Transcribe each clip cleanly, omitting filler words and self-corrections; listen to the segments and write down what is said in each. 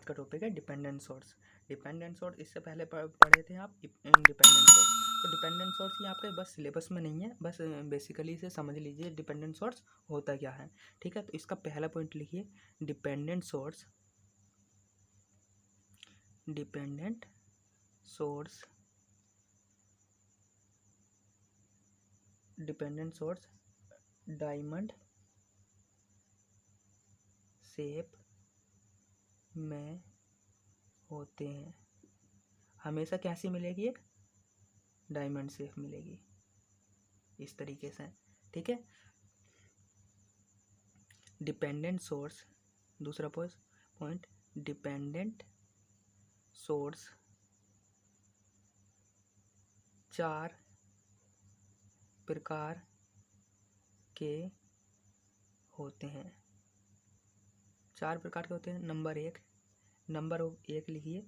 Math का topic है dependent source. Dependent source इससे पहले पढ़े थे आप इंडिपेंडेंट सोर्स। तो डिपेंडेंट सोर्स ये आपके बस सिलेबस में नहीं है, बस बेसिकली इसे समझ लीजिए डिपेंडेंट सोर्स होता क्या है। ठीक है, तो इसका पहला पॉइंट लिखिए, डिपेंडेंट सोर्स डायमंड शेप में होते हैं। हमेशा कैसी मिलेगी, एक डायमंड शेप मिलेगी इस तरीके से। ठीक है, डिपेंडेंट सोर्स, दूसरा पॉइंट, डिपेंडेंट सोर्स 4 प्रकार के होते हैं। 4 प्रकार के होते हैं। नंबर एक लिखिए,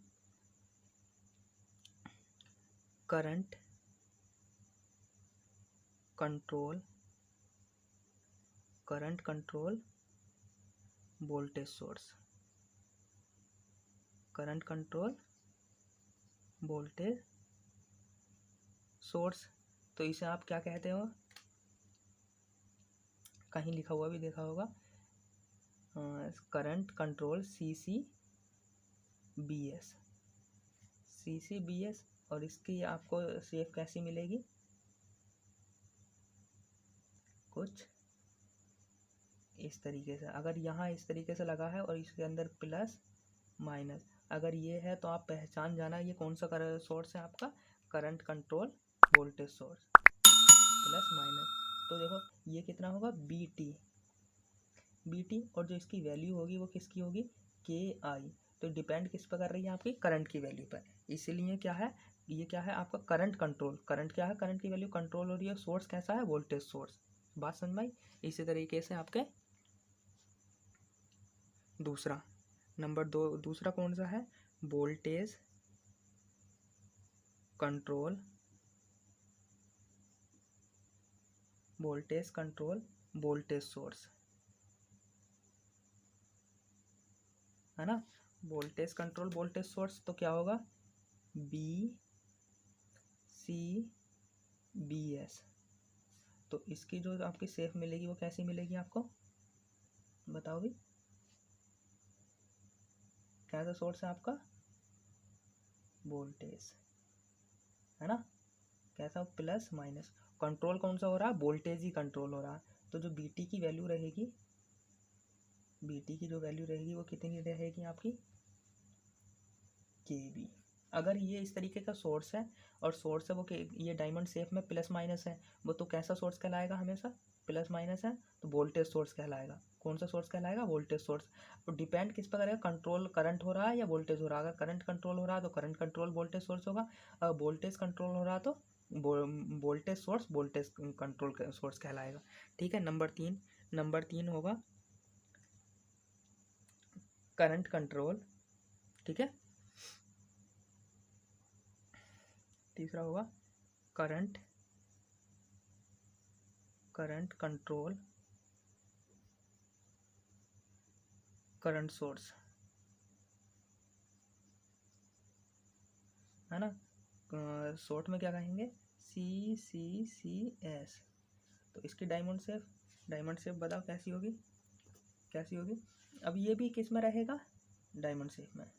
current control voltage source. Current control voltage source, तो इसे आप क्या कहते हो, कहीं लिखा हुआ भी देखा होगा, करंट कंट्रोल CCBS। और इसकी आपको शेप कैसी मिलेगी, कुछ इस तरीके से। अगर यहाँ इस तरीके से लगा है और इसके अंदर प्लस माइनस अगर ये है, तो आप पहचान जाना ये कौन सा सोर्स है आपका, current control voltage source. Plus minus, तो देखो ये कितना होगा, BT, और जो इसकी वैल्यू होगी वो किसकी होगी, KI। तो डिपेंड किस पर कर रही है, आपकी करंट की वैल्यू पर। इसीलिए क्या है, ये क्या है आपका करंट कंट्रोल। करंट क्या है, करंट की वैल्यू कंट्रोल हो रही है। सोर्स कैसा है, वोल्टेज सोर्स। बात समझ में आई। इसी तरीके से आपके दूसरा कौन सा है, वोल्टेज कंट्रोल वोल्टेज सोर्स, है ना। वोल्टेज कंट्रोल वोल्टेज सोर्स, तो क्या होगा, BCBS। तो इसकी जो आपकी शेप मिलेगी वो कैसी मिलेगी आपको, बताओ भी, कैसा सोर्स है आपका, वोल्टेज, है ना। कैसा, प्लस माइनस। कंट्रोल कौन सा हो रहा है, वोल्टेज ही कंट्रोल हो रहा है। तो जो BT की वैल्यू रहेगी, वो कितनी रहेगी आपकी, KB। अगर ये इस तरीके का सोर्स है और सोर्स है वो ये डायमंड शेप में प्लस माइनस है, वो तो कैसा सोर्स कहलाएगा, हमेशा प्लस माइनस है तो वोल्टेज सोर्स कहलाएगा। कौन सा सोर्स कहलाएगा, वोल्टेज सोर्स। तो डिपेंड किस पर करेगा, कंट्रोल करंट हो रहा है या वोल्टेज हो रहा है। अगर करंट कंट्रोल हो रहा है तो करंट कंट्रोल वोल्टेज सोर्स होगा। अगर वोल्टेज कंट्रोल हो रहा है तो voltage source voltage control source कहलाएगा। ठीक है, नंबर तीन होगा करंट कंट्रोल। ठीक है, तीसरा होगा करंट कंट्रोल करंट सोर्स, है ना। शॉर्ट में क्या कहेंगे, CCCS। तो इसकी डायमंड शेप बताओ कैसी होगी। अब ये भी किस में रहेगा, डायमंड शेप में।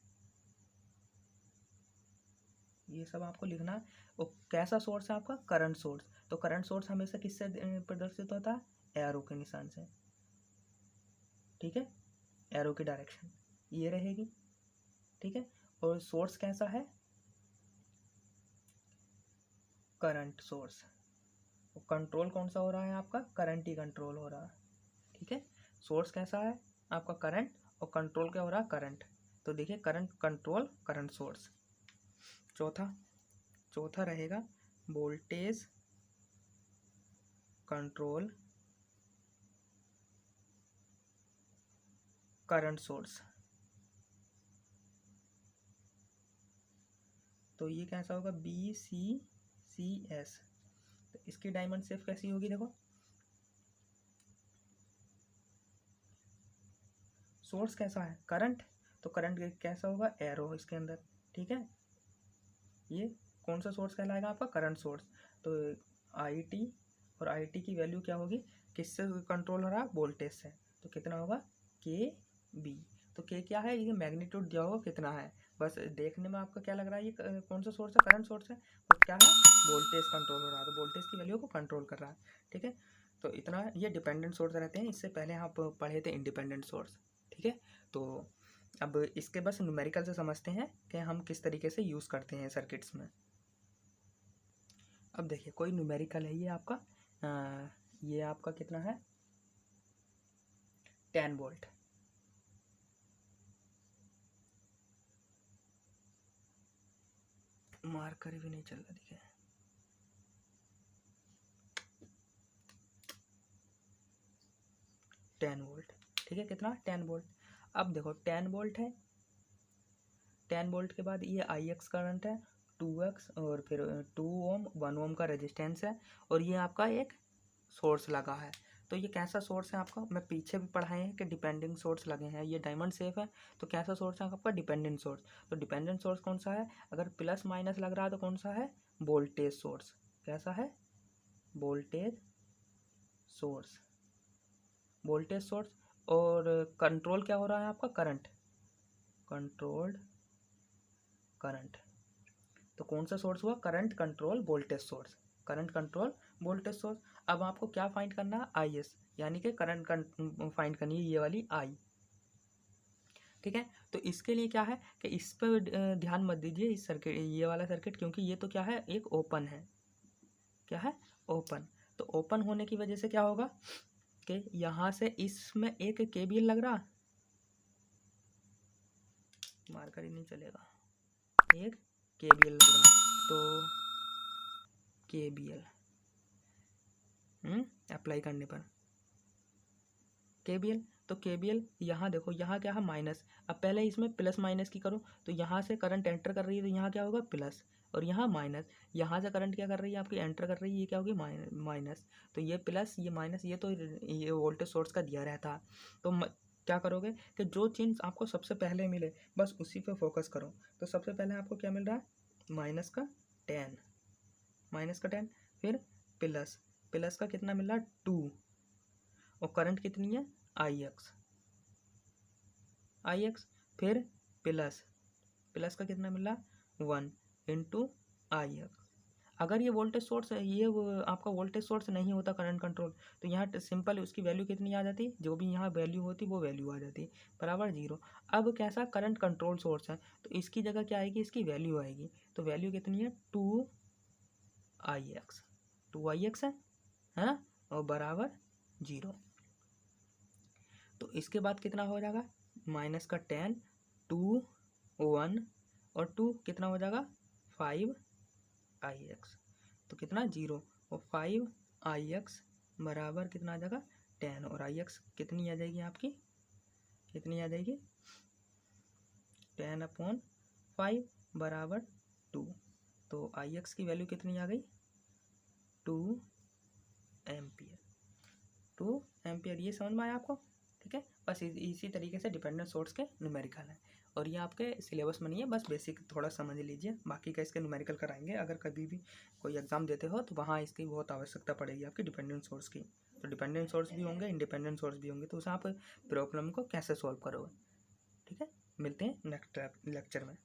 ये सब आपको लिखना है। और कैसा सोर्स है आपका, करंट सोर्स। तो करंट सोर्स हमेशा किससे प्रदर्शित होता है, एरो के निशान से। ठीक है, एरो की डायरेक्शन ये रहेगी। ठीक है, और सोर्स कैसा है, करंट सोर्स। कंट्रोल कौन सा हो रहा है आपका, करंट ही कंट्रोल हो रहा है। ठीक है, सोर्स कैसा है आपका, करंट, और कंट्रोल क्या हो रहा है, करंट। तो देखिए करंट कंट्रोल करंट सोर्स। चौथा रहेगा वोल्टेज कंट्रोल करंट सोर्स। तो ये कैसा होगा, BCCS। तो इसकी डायमंड शेप कैसी होगी, देखो सोर्स कैसा है, करंट, तो करंट कैसा होगा, एरो इसके अंदर, ठीक है। ये कौन सा सोर्स कहलाएगा आपका, करंट सोर्स। तो आई टी, और आई टी की वैल्यू क्या होगी, किससे कंट्रोल हो रहा है, वोल्टेज से। तो कितना होगा, के बी। तो के क्या है, ये मैग्नीट्यूड दिया होगा कितना है, बस देखने में आपका क्या लग रहा है, ये कौन सा सोर्स है, करंट सोर्स है, और क्या है, वोल्टेज कंट्रोल हो रहा है, तो वोल्टेज की वैल्यू को कंट्रोल कर रहा है, ठीक है। तो इतना ये डिपेंडेंट सोर्स रहते हैं। इससे पहले आप पढ़े थे इंडिपेंडेंट सोर्स, ठीक है। तो अब इसके बस न्यूमेरिकल से समझते हैं कि हम किस तरीके से यूज़ करते हैं सर्किट्स में। अब देखिए कोई न्यूमेरिकल है, ये आपका कितना है, 10 वोल्ट। मार्कर भी नहीं चल रहा, देखिए 10 वोल्ट, ठीक है। कितना, 10 वोल्ट। अब देखो 10 वोल्ट है, 10 वोल्ट के बाद ये आई एक्स करंट है, 2x, और फिर 2 ओम 1 ओम का रेजिस्टेंस है, और ये आपका एक सोर्स लगा है। तो ये कैसा सोर्स है आपका, मैं पीछे भी पढ़ाए हैं कि डिपेंडिंग सोर्स लगे हैं, ये डायमंड शेप है। तो कैसा सोर्स है आपका, डिपेंडेंट सोर्स। तो डिपेंडेंट सोर्स कौन सा है, अगर प्लस माइनस लग रहा है तो कौन सा है, वोल्टेज सोर्स। कैसा है, वोल्टेज सोर्स, वोल्टेज सोर्स। और कंट्रोल क्या हो रहा है आपका, करंट, कंट्रोल्ड करंट। तो कौन सा सोर्स हुआ, current control voltage source, current control voltage source. अब आपको क्या फाइंड करना है, आई एस, यानी कि करंट फाइंड करनी है, ये वाली आई, ठीक है। तो इसके लिए क्या है कि इस पर ध्यान मत दीजिए, इस सर्किट, ये वाला सर्किट, क्योंकि ये तो क्या है, एक ओपन है, क्या है, ओपन। तो ओपन होने की वजह से क्या होगा कि यहाँ से इसमें एक केबीएल लग रहा, मार्कर ही नहीं चलेगा, एक केबीएल लग रहा, तो केबीएल अप्लाई करने पर केबीएल, तो केबीएल यहाँ देखो, यहाँ क्या है, माइनस। अब पहले इसमें प्लस माइनस की करो, तो यहाँ से करंट एंटर कर रही है, तो यहाँ क्या होगा, प्लस, और यहाँ माइनस। यहाँ से करंट क्या कर रही है आपकी, एंटर कर रही है, ये क्या होगी, माइनस। तो ये प्लस, ये माइनस, ये तो ये वोल्टेज सोर्स का दिया रहता है। तो क्या करोगे कि जो चीज़ आपको सबसे पहले मिले बस उसी पे फोकस करो। तो सबसे पहले आपको क्या मिल रहा है, माइनस का 10, माइनस का 10, फिर प्लस, प्लस का कितना मिल रहा है, 2, और करंट कितनी है, आई एक्स, आई एक्स, फिर प्लस, प्लस का कितना मिल रहा, 1 इंटू आई एक्स। अगर ये वोल्टेज सोर्स है, ये आपका वोल्टेज सोर्स नहीं होता करंट कंट्रोल, तो यहाँ सिंपल उसकी वैल्यू कितनी आ जाती, जो भी यहाँ वैल्यू होती वो वैल्यू आ जाती, बराबर 0। अब कैसा, करंट कंट्रोल सोर्स है, तो इसकी जगह क्या आएगी, इसकी वैल्यू आएगी। तो वैल्यू कितनी है, 2 आई एक्स, 2 आई एक्स है ना, और बराबर 0। तो इसके बाद कितना हो जाएगा, माइनस का 10, 2, 1, और 2 कितना हो जाएगा, 5 आई एक्स। तो कितना, 0, और 5 आई एक्स बराबर कितना आ जाएगा, 10, और आई एक्स कितनी आ जाएगी आपकी, कितनी आ जाएगी, 10/5 बराबर 2। तो आई एक्स की वैल्यू कितनी आ गई, 2 एम्पियर, 2 एम्पियर। ये समझ में आया आपको, ठीक है। बस इसी तरीके से डिपेंडेंट सोर्स के न्यूमेरिकल हैं, और ये आपके सिलेबस में नहीं है, बस बेसिक थोड़ा समझ लीजिए, बाकी का इसके न्यूमेरिकल कराएंगे। अगर कभी भी कोई एग्जाम देते हो तो वहाँ इसकी बहुत आवश्यकता पड़ेगी आपकी डिपेंडेंट सोर्स की। तो डिपेंडेंट सोर्स भी होंगे, इंडिपेंडेंट सोर्स भी होंगे, तो उसे आप प्रॉब्लम को कैसे सॉल्व करोगे, ठीक है। मिलते हैं नेक्स्ट लेक्चर में।